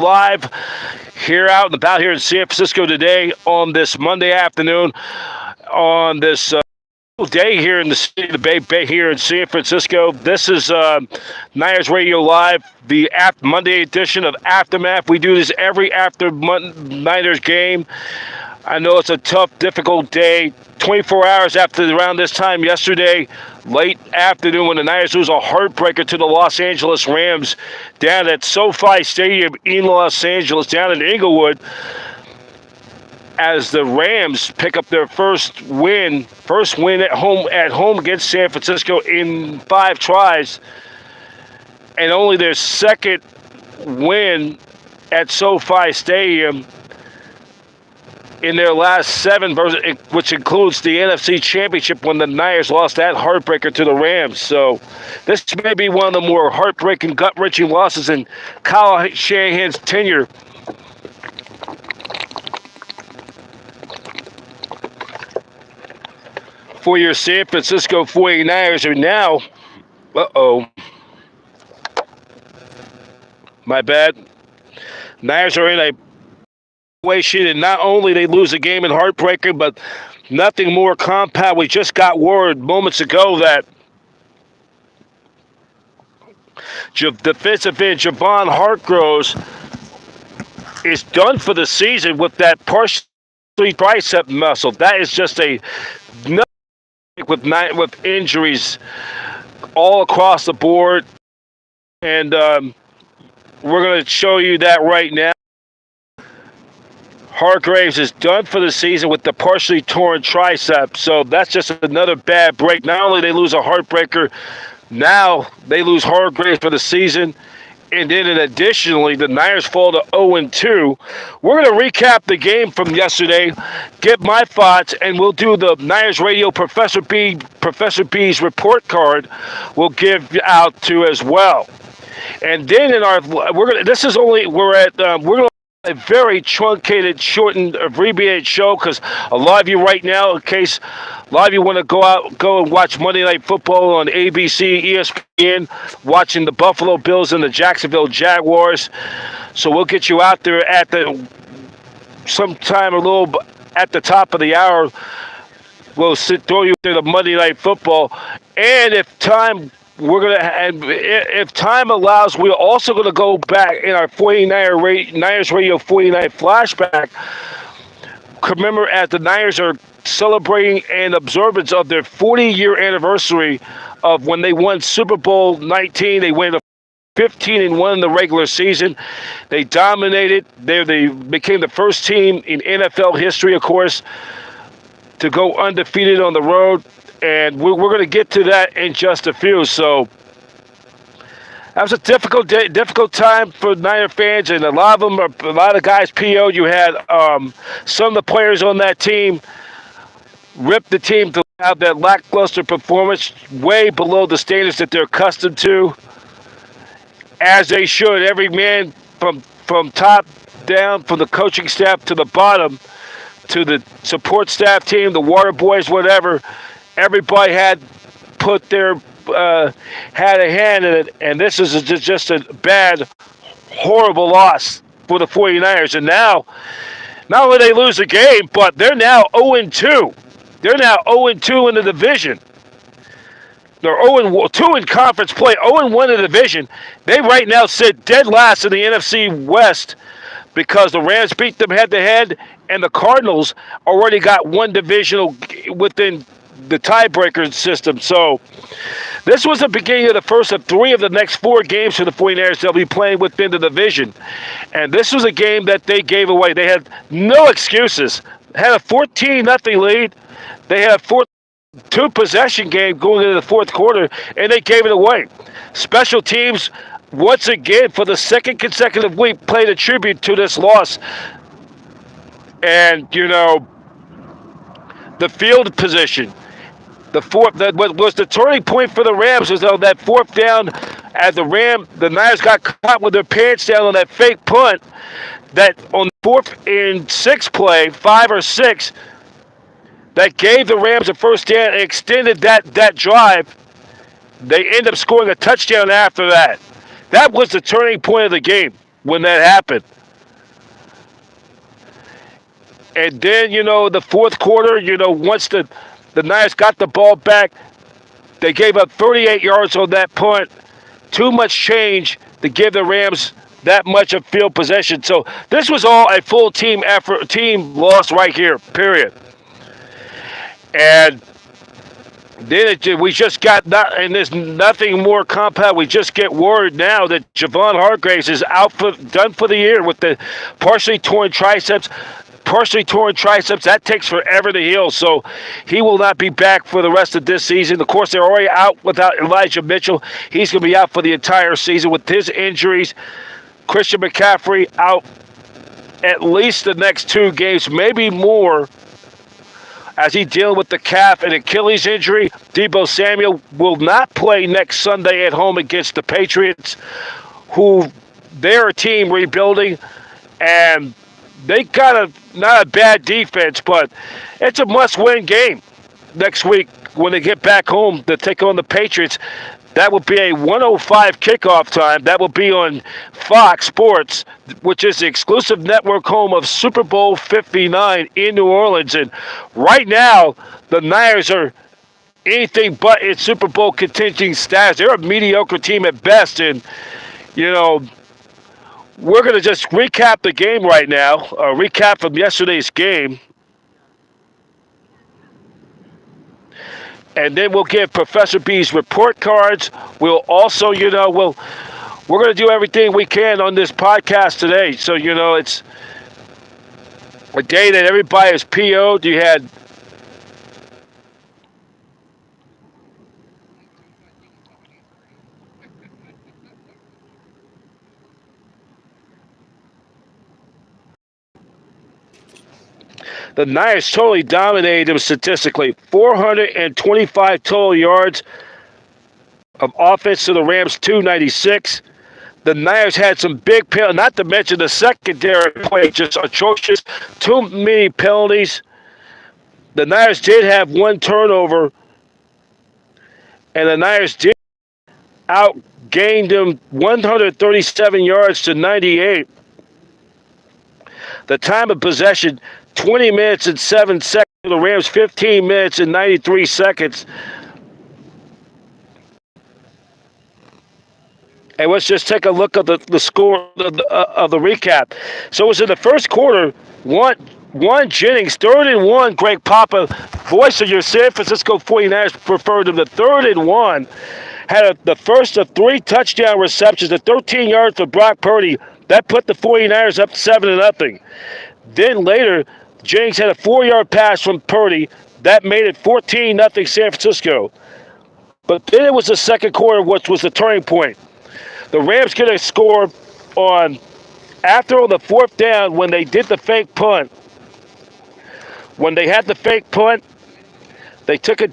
live here out and about here in San Francisco today on this Monday afternoon on this day here in the city of the Bay here in San Francisco. This is Niners Radio Live, the Monday edition of Aftermath. We do this every after Niners game. I know it's a tough, difficult day. 24 hours after around this time yesterday, late afternoon, when the Niners lose a heartbreaker to the Los Angeles Rams down at SoFi Stadium in Los Angeles, down in Inglewood, as the Rams pick up their first win at home against San Francisco in 5 tries, and only their second win at SoFi Stadium in their last 7, which includes the NFC Championship when the Niners lost that heartbreaker to the Rams. So this may be one of the more heartbreaking, gut-wrenching losses in Kyle Shanahan's tenure. For your San Francisco 49ers are now, my bad. Niners are in a situation, and not only they lose a game in heartbreaker, but nothing more compound. We just got word moments ago that defensive end Javon Hargrove is done for the season with that partially tricep muscle. That is just with injuries all across the board, and we're going to show you that right now. Hargraves is done for the season with the partially torn tricep, so that's just another bad break. Not only they lose a heartbreaker, now they lose Hargraves for the season, and then additionally, the Niners fall to 0-2. We're going to recap the game from yesterday, get my thoughts, and we'll do the Niners Radio Professor B's report card we'll give out to as well. And then we're a very truncated, shortened, abbreviated show, because a lot of you right now, in case a lot of you want to go and watch Monday Night Football on ABC, ESPN, watching the Buffalo Bills and the Jacksonville Jaguars. So we'll get you out there at sometime a little at the top of the hour. We'll throw you through the Monday Night Football, and if time allows, we're also going to go back in our Niners Radio 49 flashback. Remember, as the Niners are celebrating an observance of their 40-year anniversary of when they won Super Bowl 19. They went 15-1 in the regular season. They dominated. They became the first team in NFL history, of course, to go undefeated on the road. And we're going to get to that in just a few. So that was a difficult day, difficult time for Niner fans, and a lot of guys PO'd. You had some of the players on that team rip the team to have that lackluster performance, way below the standards that they're accustomed to, as they should. Every man from top down, from the coaching staff to the bottom, to the support staff team, the water boys, whatever. Everybody had a hand in it, and this is just a bad, horrible loss for the 49ers. And now, not only they lose the game, but they're now 0-2. They're now 0-2 in the division. They're 0-2 in conference play, 0-1 in the division. They right now sit dead last in the NFC West because the Rams beat them head-to-head, and the Cardinals already got one divisional within the tiebreaker system. So this was the beginning of the first of 3 of the next 4 games for the 49ers they'll be playing within the division. And this was a game that they gave away. They had no excuses. Had a 14-0 lead. They had a 2-possession game going into the fourth quarter, and they gave it away. Special teams, once again, for the second consecutive week, played a tribute to this loss. And, the field position, what was the turning point for the Rams was that 4th down as the Niners got caught with their pants down on that fake punt, that on 4th and 6 play, 5 or 6, that gave the Rams a first down and extended that drive. They end up scoring a touchdown after that. That was the turning point of the game. when that happened. And then, the fourth quarter, once the Niners got the ball back, they gave up 38 yards on that punt. Too much change to give the Rams that much of field possession. So this was all a full team effort, team loss right here, period. And then we just got and there's nothing more compound. We just get word now that Javon Hargraves is done for the year with the partially torn triceps. That takes forever to heal, so he will not be back for the rest of this season. Of course, they're already out without Elijah Mitchell. He's going to be out for the entire season with his injuries. Christian McCaffrey out at least the next 2 games, maybe more, as he deals with the calf and Achilles injury. Deebo Samuel will not play next Sunday at home against the Patriots, who they're a team rebuilding, and they got not a bad defense, but it's a must-win game next week when they get back home to take on the Patriots. That will be a 1:05 kickoff time. That will be on Fox Sports, which is the exclusive network home of Super Bowl 59 in New Orleans. And right now, the Niners are anything but in Super Bowl contending status. They're a mediocre team at best. And, we're going to just recap the game right now, a recap from yesterday's game. And then we'll give Professor B's report cards. We'll also, we're going to do everything we can on this podcast today. So, it's a day that everybody is PO'd. You had the Niners totally dominated them statistically. 425 total yards of offense to the Rams, 296. The Niners had some big penalties, not to mention the secondary play, just atrocious. Too many penalties. The Niners did have 1 turnover, and the Niners did outgain them 137 yards to 98. The time of possession, 20 minutes and 7 seconds. The Rams, 15 minutes and 93 seconds. And let's just take a look at the score of the recap. So it was in the first quarter, one Jennings, 3rd and 1. Greg Papa, voice of your San Francisco 49ers, preferred him. The 3rd and 1 had the first of 3 touchdown receptions, the 13 yards for Brock Purdy. That put the 49ers up 7-0. Then later, Jennings had a 4-yard pass from Purdy. That made it 14-0 San Francisco. But then it was the second quarter, which was the turning point. The Rams get a score after the 4th down when they did the fake punt. When they had the fake punt, they took it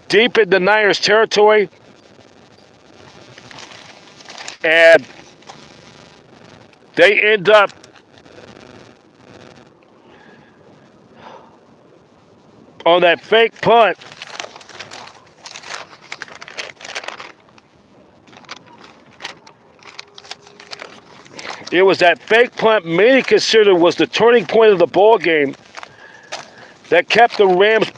deep in the Niners territory. And they end up on that fake punt. It was that fake punt many considered was the turning point of the ball game that kept the Rams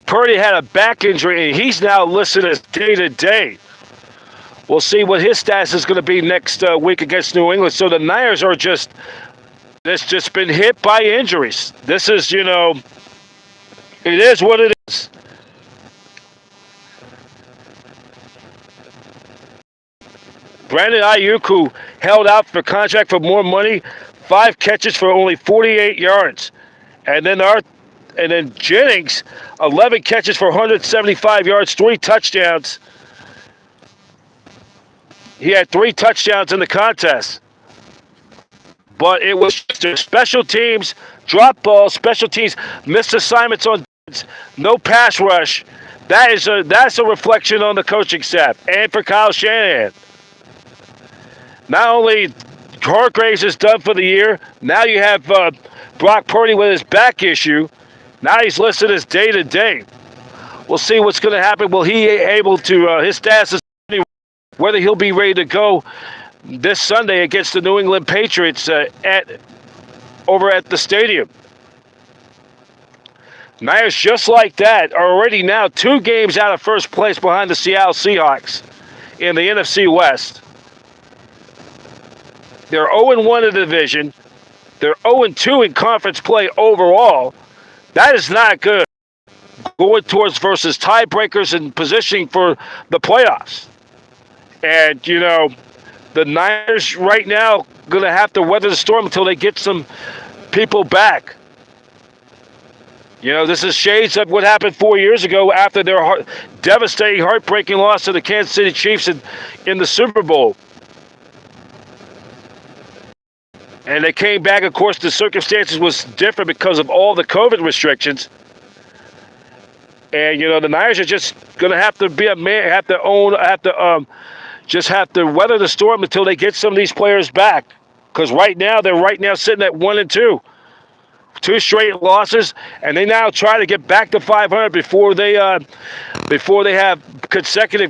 Purdy had a back injury, and he's now listed as day-to-day. We'll see what his status is going to be next week against New England. So the Niners are just been hit by injuries. This is, it is what it is. Brandon Ayuk, who held out for contract for more money, 5 catches for only 48 yards. And then Jennings, 11 catches for 175 yards, 3 touchdowns. He had 3 touchdowns in the contest. But it was just their special teams, drop balls, special teams, missed assignments on defense, no pass rush. That's a reflection on the coaching staff and for Kyle Shanahan. Not only Hargraves is done for the year, now you have Brock Purdy with his back issue. Now he's listed as day-to-day. We'll see what's going to happen. Will he able to his status is whether he'll be ready to go this Sunday against the New England Patriots at over at the stadium. Niners, just like that, are already now 2 games out of first place behind the Seattle Seahawks in the NFC West. They're 0-1 in the division. They're 0-2 in conference play overall. That is not good. Going towards versus tiebreakers and positioning for the playoffs. And, the Niners right now going to have to weather the storm until they get some people back. This is shades of what happened 4 years ago after their devastating, heartbreaking loss to the Kansas City Chiefs in the Super Bowl. And they came back. Of course, the circumstances was different because of all the COVID restrictions. And, the Niners are just going to have to be a man, have to weather the storm until they get some of these players back. Because they're sitting at 1-2. 2 straight losses, and they now try to get back to 500 before they have consecutive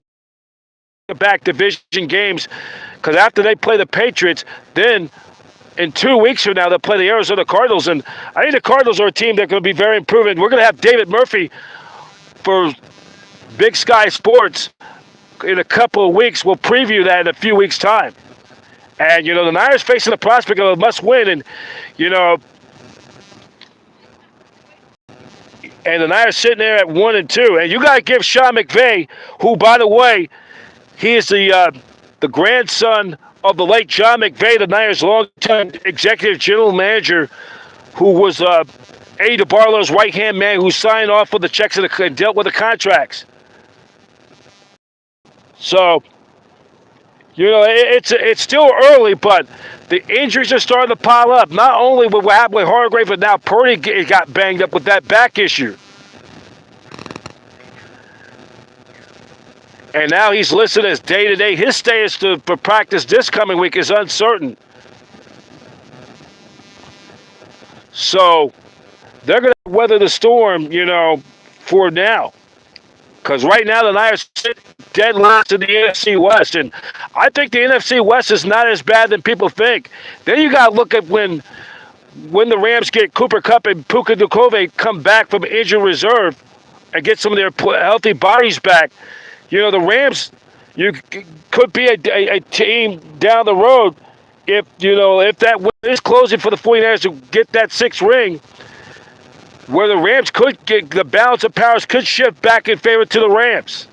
back division games. Because after they play the Patriots, then in 2 weeks from now they'll play the Arizona Cardinals, and I think the Cardinals are a team that's going to be very improving. We're going to have David Murphy for Big Sky Sports in a couple of weeks. We'll preview that in a few weeks' time. And the Niners facing the prospect of a must-win, and and the Niners sitting there at 1-2. And you got to give Sean McVay, who, by the way, he is the grandson of the late John McVay, the Niners' longtime executive general manager, who was Eddie DeBartolo's right-hand man, who signed off with the checks and dealt with the contracts. So, it's still early, but the injuries are starting to pile up. Not only with what happened with Hargrave, but now Purdy got banged up with that back issue. And now he's listed as day-to-day. His status for practice this coming week is uncertain. So they're going to weather the storm, for now. Because right now the Niners sit dead last in the NFC West. And I think the NFC West is not as bad than people think. Then you got to look at when the Rams get Cooper Kupp and Puka Nacua come back from injury reserve and get some of their healthy bodies back. The Rams could be a team down the road if that win is closing for the 49ers to get that 6th ring, where the Rams could get the balance of powers could shift back in favor to the Rams.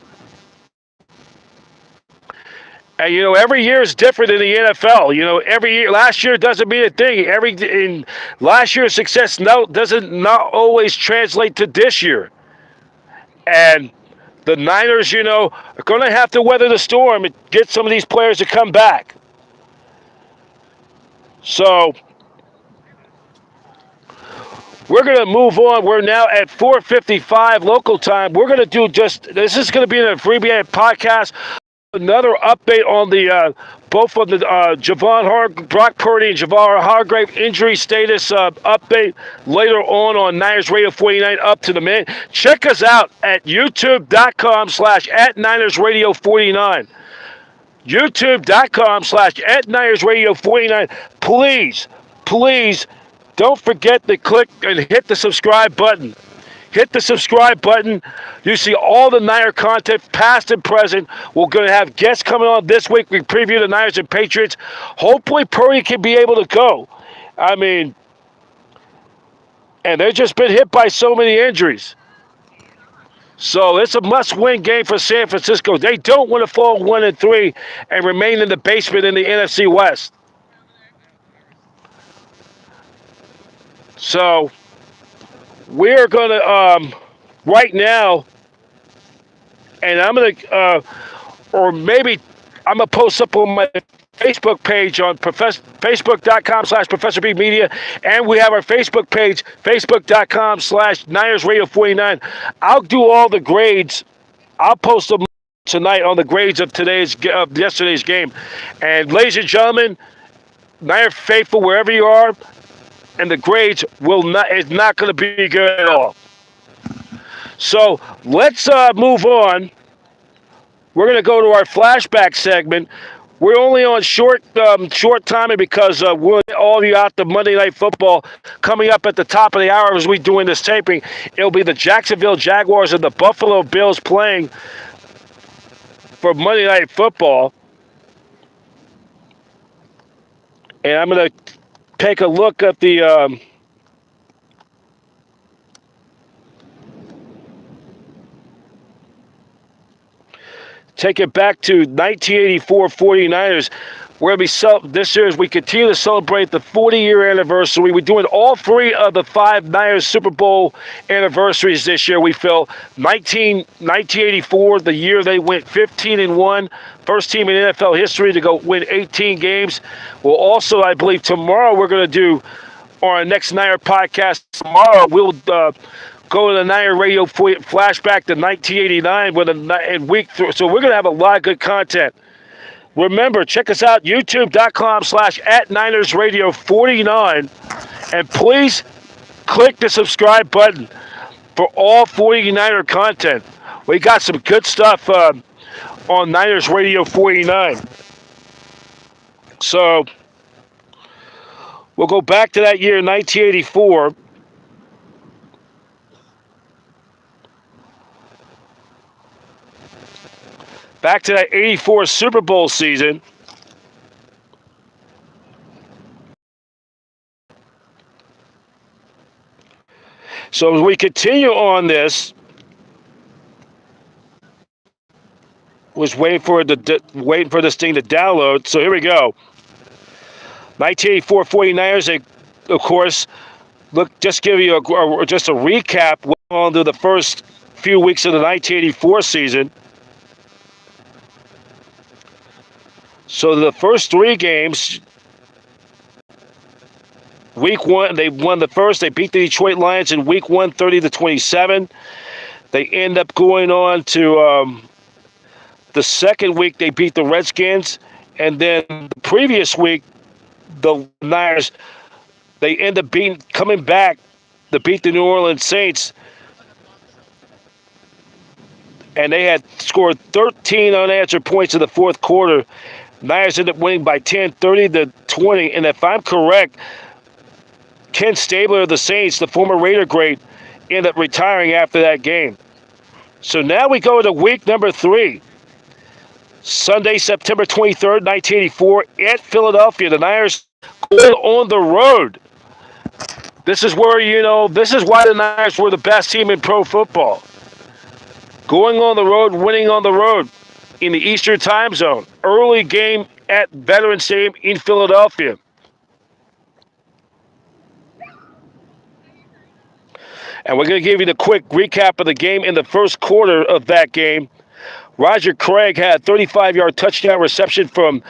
And every year is different in the NFL. Every year, last year doesn't mean a thing. Last year's success doesn't not always translate to this year. And the Niners, are going to have to weather the storm and get some of these players to come back. So we're going to move on. We're now at 4:55 local time. We're going to do this is going to be an abbreviated podcast. Another update on the both of the Brock Purdy and Javon Hargrave injury status update later on Niners Radio 49 up to the minute. Check us out at youtube.com/@NinersRadio49. youtube.com/@NinersRadio49. Please don't forget to click and hit the subscribe button. Hit the subscribe button. You see all the Niner content, past and present. We're going to have guests coming on this week. We preview the Niners and Patriots. Hopefully Purdy can be able to go. And they've just been hit by so many injuries. So it's a must-win game for San Francisco. They don't want to fall 1-3 and remain in the basement in the NFC West. So we're going to, right now, and I'm going to, or maybe I'm going to post up on my Facebook page on Facebook.com/ProfessorBMedia, and we have our Facebook page, Facebook.com/Niners Radio 49. I'll do all the grades. I'll post them tonight on the grades of yesterday's game. And ladies and gentlemen, Niner faithful, wherever you are, and the grades is not going to be good at all. So let's move on. We're going to go to our flashback segment. We're only on short timing because we'll get all of you out to Monday Night Football coming up at the top of the hour as we're doing this taping. It'll be the Jacksonville Jaguars and the Buffalo Bills playing for Monday Night Football. And I'm going to take a look at the take it back to 1984 49ers. We're going to be this year as we continue to celebrate the 40-year anniversary. We're doing all three of the 5 Niners Super Bowl anniversaries this year. We feel 1984, the year they went 15-1, first team in NFL history to go win 18 games. Well, also, I believe tomorrow we're going to do our next Niner podcast. Tomorrow we'll go to the Niner Radio flashback to 1989 in week 3. So we're going to have a lot of good content. Remember, check us out, youtube.com/@NinersRadio49. And please click the subscribe button for all 49er content. We got some good stuff on Niners Radio 49. So we'll go back to that year, 1984. Back to that 84 Super Bowl season. So as we continue on this, was waiting for this thing to download. So here we go. 1984 49ers, they, of course, just give you just a recap on to the first few weeks of the 1984 season. So the first 3 games, week 1, they won the first. They beat the Detroit Lions in week 1, 30-27. They end up going on to the second week. They beat the Redskins, and then the previous week, the Niners, they end up coming back to beat the New Orleans Saints, and they had scored 13 unanswered points in the fourth quarter. Niners ended up winning by 10, 30-20. And if I'm correct, Ken Stabler of the Saints, the former Raider great, ended up retiring after that game. So now we go to week number 3. Sunday, September 23rd, 1984, at Philadelphia. The Niners going on the road. This is where, this is why the Niners were the best team in pro football. Going on the road, winning on the road. In the Eastern time zone. Early game at Veterans Stadium in Philadelphia. And we're going to give you the quick recap of the game in the first quarter of that game. Roger Craig had a 35-yard touchdown reception from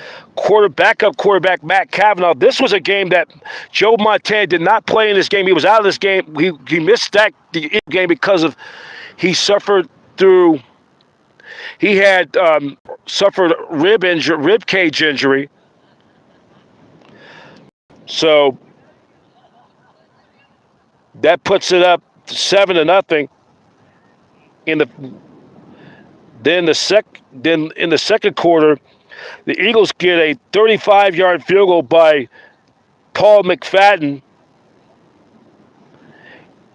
backup quarterback Matt Cavanaugh. This was a game that Joe Montana did not play in this game. He was out of this game. He missed the game because of he suffered through. He had suffered rib cage injury. So that puts it up 7-0. Then in the second quarter, the Eagles get a 35-yard field goal by Paul McFadden,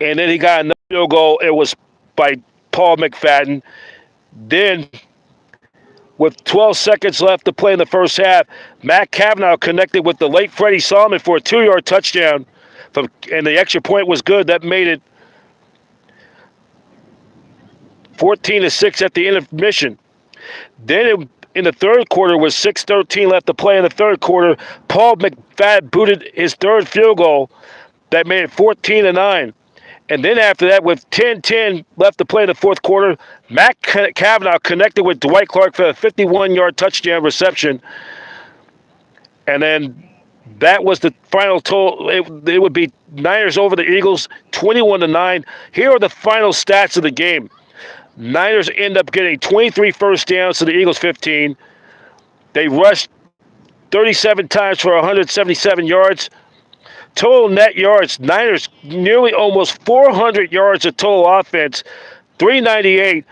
and then he got another field goal. It was by Paul McFadden. Then, with 12 seconds left to play in the first half, Matt Cavanaugh connected with the late Freddie Solomon for a 2-yard touchdown, and the extra point was good. That made it 14-6 at the intermission. Then in the third quarter, with 6:13 left to play in the third quarter, Paul McFadden booted his third field goal that made it 14-9. And then after that, with 10:10 left to play in the fourth quarter, Matt Cavanaugh connected with Dwight Clark for a 51-yard touchdown reception. And then that was the final total. It would be Niners over the Eagles, 21-9. Here are the final stats of the game. Niners end up getting 23 first downs to the Eagles 15. They rushed 37 times for 177 yards. Total net yards, Niners nearly almost 400 yards of total offense. 398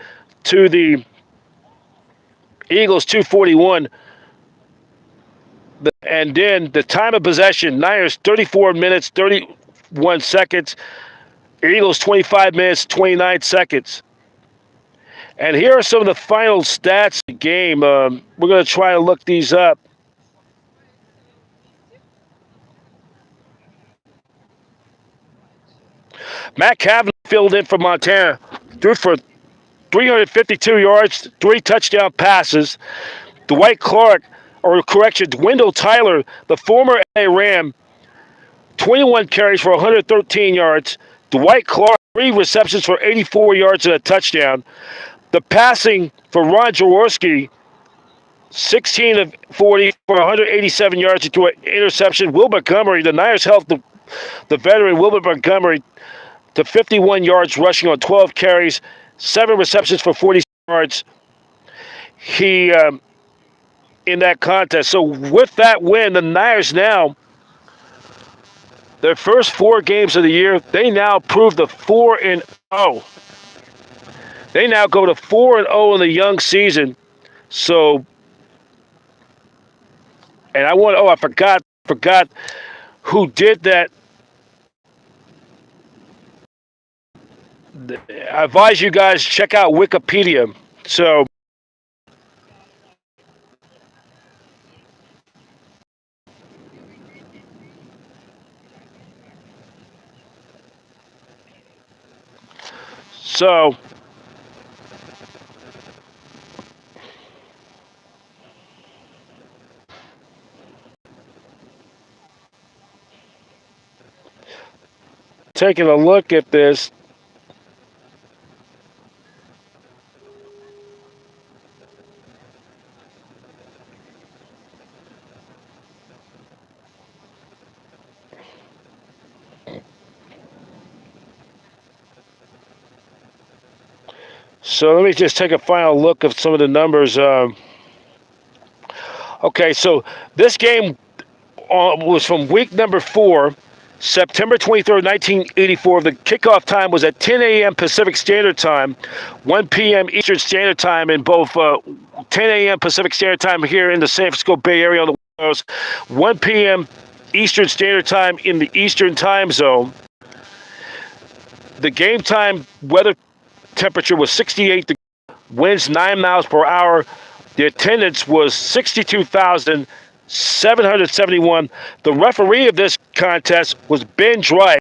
to the Eagles 241. And then the time of possession, Niners 34 minutes, 31 seconds. Eagles 25 minutes, 29 seconds. And here are some of the final stats of the game. We're going to try to look these up. Matt Cavanaugh filled in for Montana, threw for 352 yards, 3 touchdown passes. Dwight Clark, or correction, Wendell Tyler, the former LA Ram, 21 carries for 113 yards. Dwight Clark, 3 receptions for 84 yards and a touchdown. The passing for Ron Jaworski, 16 of 40 for 187 yards into an interception. Will Montgomery, the Niners helped the veteran Wilbert Montgomery to 51 yards rushing on 12 carries, 7 receptions for 40 yards. He in that contest. So with that win, the Niners now, their first 4 games of the year, they now prove the 4-0. They now go to 4-0 in the young season. So, and I forgot who did that. I advise you guys check out Wikipedia. So taking a look at this. So let me just take a final look of some of the numbers. Okay, so this game was from week number 4, September 23rd, 1984. The kickoff time was at 10 a.m. Pacific Standard Time, 1 p.m. Eastern Standard Time in both 10 a.m. Pacific Standard Time here in the San Francisco Bay Area on the West Coast, 1 p.m. Eastern Standard Time in the Eastern Time Zone. The game time weather temperature was 68 degrees, winds 9 miles per hour. The attendance was 62,771. The referee of this contest was Ben Dry.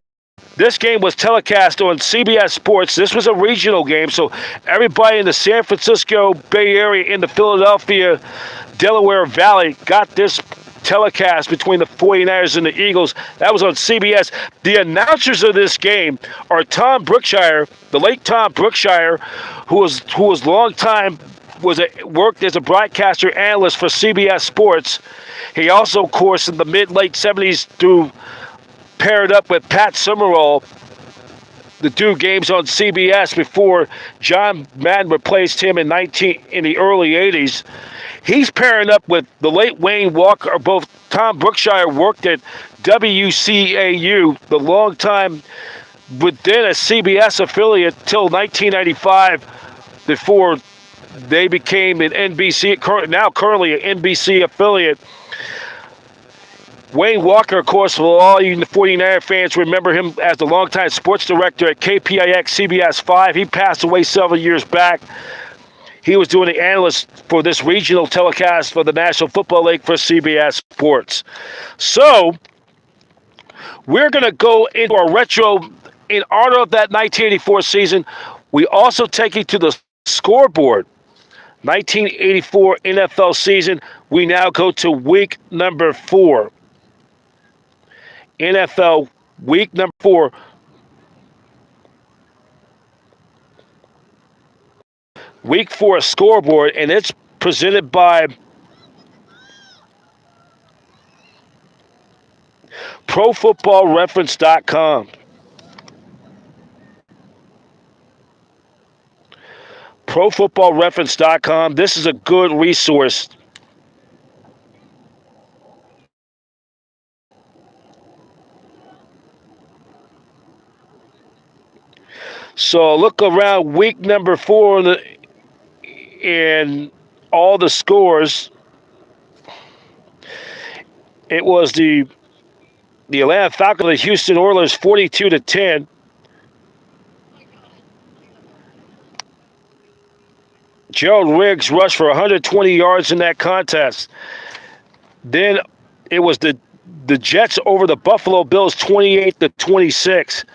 This game was telecast on CBS Sports. This was a regional game, so everybody in the San Francisco Bay Area, in the Philadelphia, Delaware Valley, got this telecast between the 49ers and the Eagles. That was on CBS. The announcers of this game are Tom Brookshire, the late Tom Brookshire, who was long time worked as a broadcaster analyst for CBS Sports. He also, of course, in the mid-late 70s, paired up with Pat Summerall to do games on CBS before John Madden replaced him in the early 80s. He's pairing up with the late Wayne Walker. Both Tom Brookshire worked at WCAU, the long time within a CBS affiliate, till 1995, before they became an NBC, now currently an NBC affiliate. Wayne Walker, of course, for all you 49er fans, remember him as the longtime sports director at KPIX CBS 5. He passed away several years back. He was doing the analyst for this regional telecast for the National Football League for CBS Sports. So, we're going to go into our retro in honor of that 1984 season. We also take you to the scoreboard. 1984 NFL season. We now go to week number 4. NFL week number 4. Week 4 scoreboard, and it's presented by ProFootballReference.com. ProFootballReference.com. This is a good resource. So look around week number 4 in all the scores. It was the Atlanta Falcons, the Houston Oilers, 42-10. Gerald Riggs rushed for 120 yards in that contest. Then it was the Jets over the Buffalo Bills, 28-26.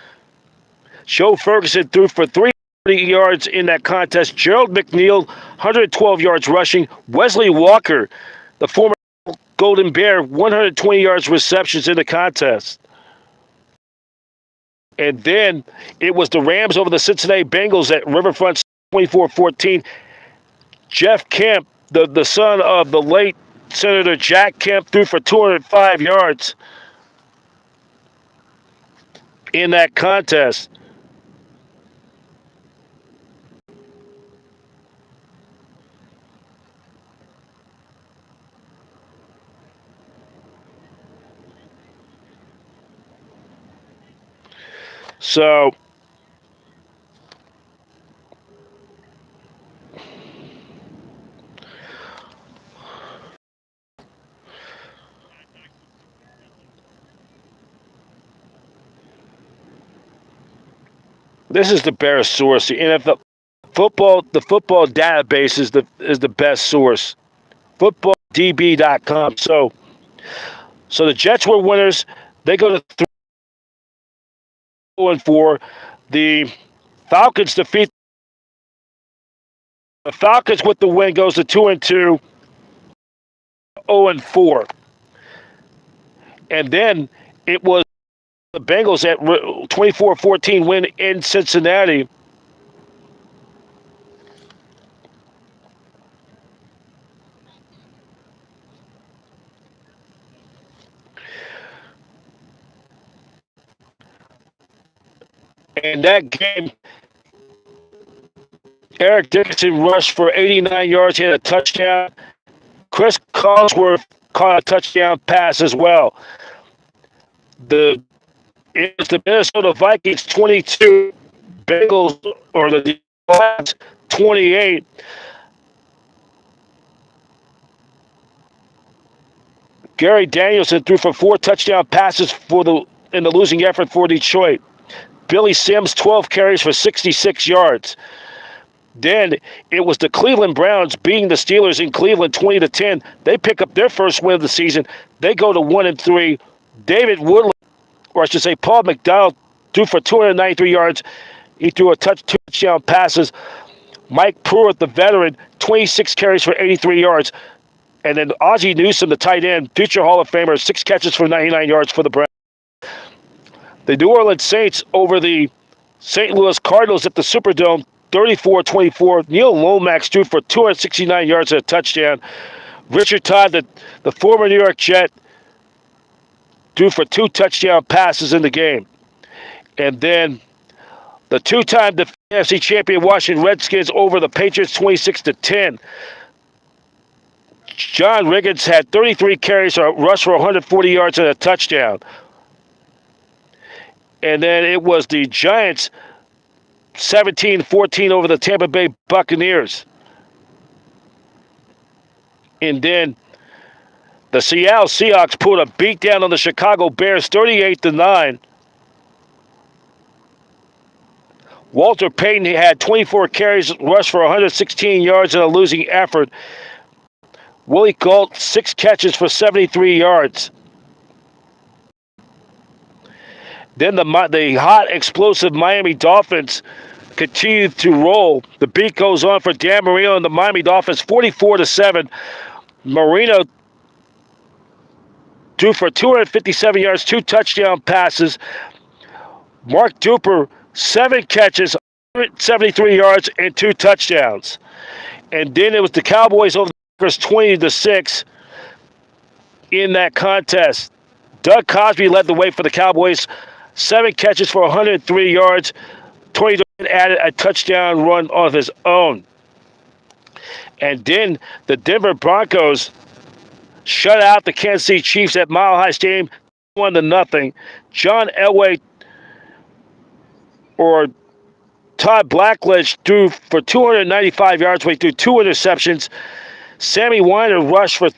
Joe Ferguson threw for 340 yards in that contest. Gerald McNeil, 112 yards rushing. Wesley Walker, the former Golden Bear, 120 yards receptions in the contest. And then it was the Rams over the Cincinnati Bengals at Riverfront, 24-14. Jeff Kemp, the son of the late Senator Jack Kemp, threw for 205 yards in that contest. So this is the best source. The NFL the football database is the best source. FootballDB.com. So the Jets were winners. They go to 3-4. The Falcons defeat the Falcons with the win, goes to 2-2, 0-4. And then it was the Bengals at 24-14 win in Cincinnati. And that game, Eric Dickerson rushed for 89 yards. He had a touchdown. Chris Collinsworth caught a touchdown pass as well. It was the Minnesota Vikings 22, Bengals or the Lions 28. Gary Danielson threw for 4 touchdown passes in the losing effort for Detroit. Billy Sims 12 carries for 66 yards. Then it was the Cleveland Browns beating the Steelers in Cleveland 20-10. They pick up their first win of the season. They go to 1-3. David Woodley, or I should say Paul McDonald, threw for 293 yards. He threw two touchdown passes. Mike Pruitt, the veteran, 26 carries for 83 yards. And then Ozzie Newsome, the tight end, future Hall of Famer, 6 catches for 99 yards for the Browns. The New Orleans Saints over the St. Louis Cardinals at the Superdome, 34-24. Neil Lomax threw for 269 yards and a touchdown. Richard Todd, the former New York Jet, threw for 2 touchdown passes in the game. And then the two-time NFC champion Washington Redskins over the Patriots, 26-10. John Riggins had 33 carries, rushed for 140 yards and a touchdown. And then it was the Giants 17-14 over the Tampa Bay Buccaneers. And then the Seattle Seahawks put a beat down on the Chicago Bears 38-9. Walter Payton had 24 carries, rushed for 116 yards in a losing effort. Willie Gault, 6 catches for 73 yards. Then the hot, explosive Miami Dolphins continue to roll. The beat goes on for Dan Marino and the Miami Dolphins, 44-7. Marino threw for 257 yards, 2 touchdown passes. Mark Duper, 7 catches, 173 yards, and 2 touchdowns. And then it was the Cowboys over the Packers, 20-6 in that contest. Doug Cosby led the way for the Cowboys, 7 catches for 103 yards. Tony Dorsett added a touchdown run of his own. And then the Denver Broncos shut out the Kansas City Chiefs at Mile High Stadium, 1-0. John Elway, or Todd Blackledge threw for 295 yards, but he threw 2 interceptions. Sammy Weiner rushed for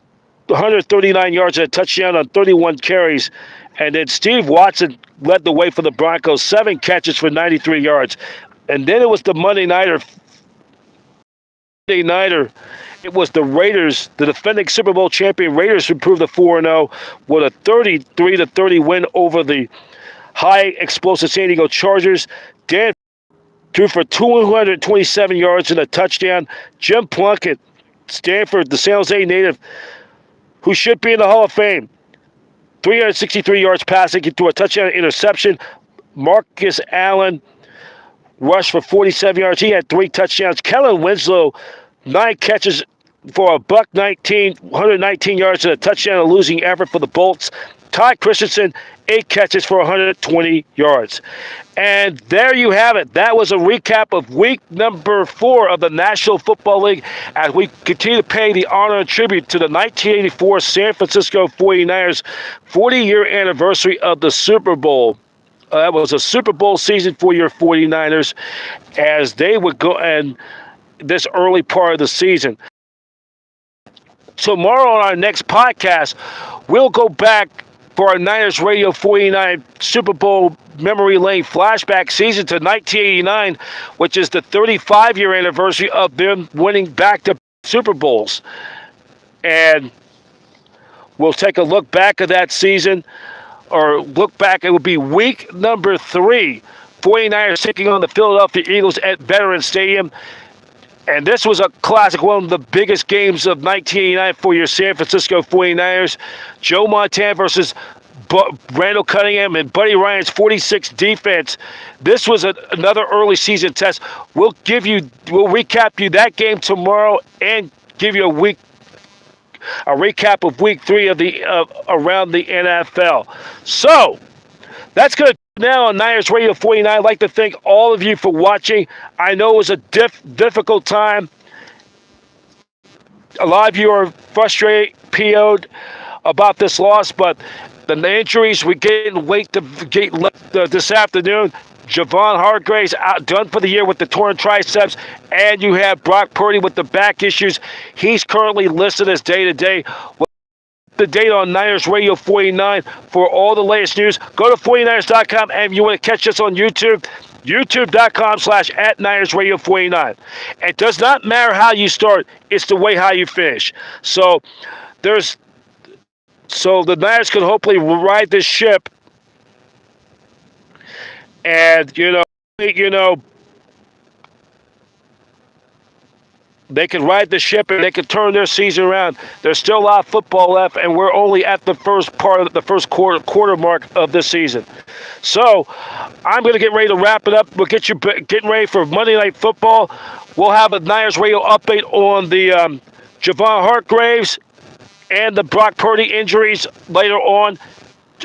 139 yards and a touchdown on 31 carries. And then Steve Watson led the way for the Broncos, 7 catches for 93 yards. And then it was the Monday Nighter. It was the Raiders, the defending Super Bowl champion Raiders, who proved the 4-0 with a 33-30 win over the high explosive San Diego Chargers. Dan threw for 227 yards and a touchdown. Jim Plunkett, Stanford, the San Jose native, who should be in the Hall of Fame, 363 yards passing. He threw a touchdown interception. Marcus Allen rushed for 47 yards. He had 3 touchdowns. Kellen Winslow, 9 catches for a $119, 119 yards and a touchdown, a losing effort for the Bolts. Ty Christensen, 8 catches for 120 yards. And there you have it. That was a recap of week number 4 of the National Football League as we continue to pay the honor and tribute to the 1984 San Francisco 49ers 40-year anniversary of the Super Bowl. That was a Super Bowl season for your 49ers as they would go and this early part of the season. Tomorrow on our next podcast, we'll go back for our Niners Radio 49 Super Bowl Memory Lane flashback season to 1989, which is the 35-year anniversary of them winning back-to-back Super Bowls. And we'll take a look back at that season, or look back, it would be week number 3. 49ers taking on the Philadelphia Eagles at Veterans Stadium. And this was a classic, one of the biggest games of 1989 for your San Francisco 49ers. Joe Montana versus Randall Cunningham and Buddy Ryan's 46 defense. This was another early season test. We'll recap you that game tomorrow and give you a recap of week 3 of the around the NFL. So that's going to now on Niners Radio 49. I'd like to thank all of you for watching. I know it was a difficult time. A lot of you are frustrated, PO'd about this loss, but the injuries we get late this afternoon. Javon Hargraves done for the year with the torn triceps, and you have Brock Purdy with the back issues. He's currently listed as day-to-day. The date on Niners Radio 49 for all the latest news. Go to 49ers.com, and if you want to catch us on YouTube, youtube.com/@NinersRadio49. It does not matter how you start, it's the way how you finish. So the Niners can hopefully ride this ship, and they can ride the ship and they can turn their season around. There's still a lot of football left, and we're only at the first part of the first quarter mark of this season. So I'm going to get ready to wrap it up. We'll get you getting ready for Monday Night Football. We'll have a Niners Radio update on the Javon Hargraves and the Brock Purdy injuries later on.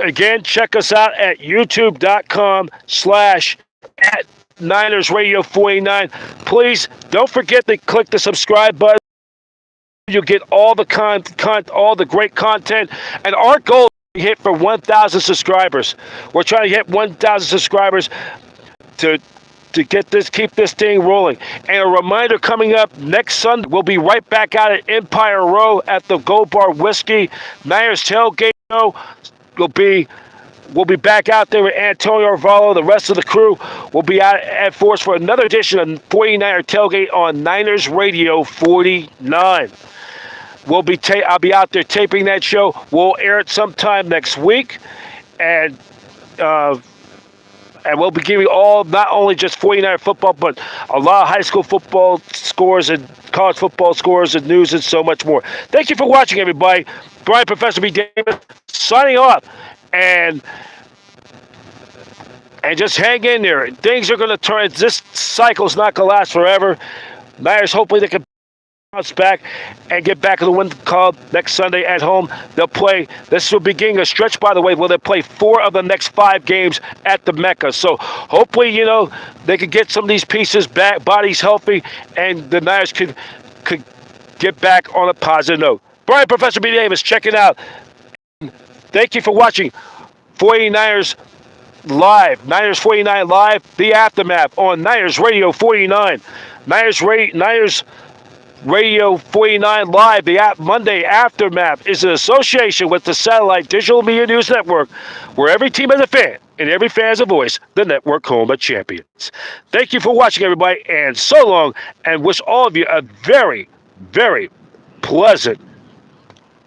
Again, check us out at youtube.com/@Niners Radio 49. Please don't forget to click the subscribe button. You'll get all the all the great content. And our goal is to hit for 1,000 subscribers. We're trying to hit 1,000 subscribers to keep this thing rolling. And a reminder, coming up next Sunday, we'll be right back out at Empire Row at the Gold Bar Whiskey Niners Tailgate Show. We'll be back out there with Antonio Arvalo. The rest of the crew will be out at force for another edition of 49er Tailgate on Niners Radio 49. I'll be out there taping that show. We'll air it sometime next week, and we'll be giving you all, not only just 49er football, but a lot of high school football scores and college football scores and news and so much more. Thank you for watching, everybody. Brian Professor B. Davis signing off. And just hang in there. Things are going to turn. This cycle's not going to last forever. Niners, hopefully they can bounce back and get back to the win call next Sunday at home. They'll play. This will begin a stretch, by the way, where they'll play 4 of the next 5 games at the Mecca. So hopefully, they can get some of these pieces back, bodies healthy, and the Niners could get back on a positive note. Brian Professor B. Davis checking out. Thank you for watching 49ers live, Niners 49 live, the aftermath on Niners Radio 49. Niners Radio 49 Live, the Monday Aftermath, is an association with the Satellite Digital Media News Network, where every team has a fan and every fan has a voice, the network home of champions. Thank you for watching, everybody, and so long, and wish all of you a very, very pleasant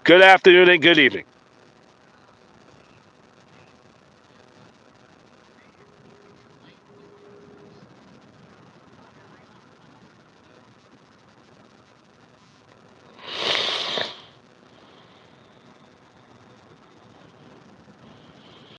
good afternoon and good evening.